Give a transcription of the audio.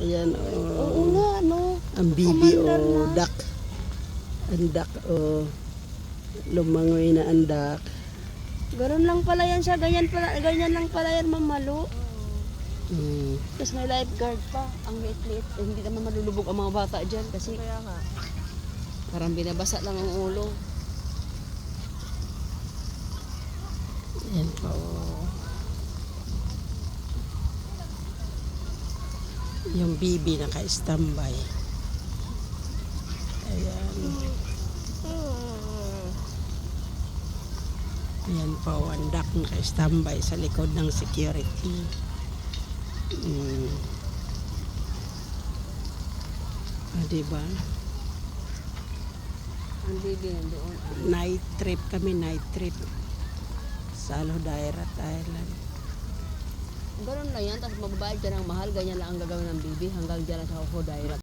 Ayan, Oo nga, no? ang bibi Commander o na. duck. Ang duck o lumangoy na ang duck. Ganun lang pala yan siya. Ganyan lang pala yan, mamalo. Mm. Tapos may lifeguard pa. Ang liit-liit. Eh, hindi naman malulubog ang mga bata dyan. Kasi Kaya nga. parang binabasa lang ang ulo. Ayan po. Yung bibi naka-standby. Ayan. Ayan po, ang duck naka-standby sa likod ng security. Diba? Ang bibi nandoon. Night trip kami, night trip. Sa Alhodairat Island. Ganun lang yan. Tapos magbabayad ka ng mahal. Ganyan lang ang gagawin ng bibi. Hanggang dyan lang sa Alhodairat.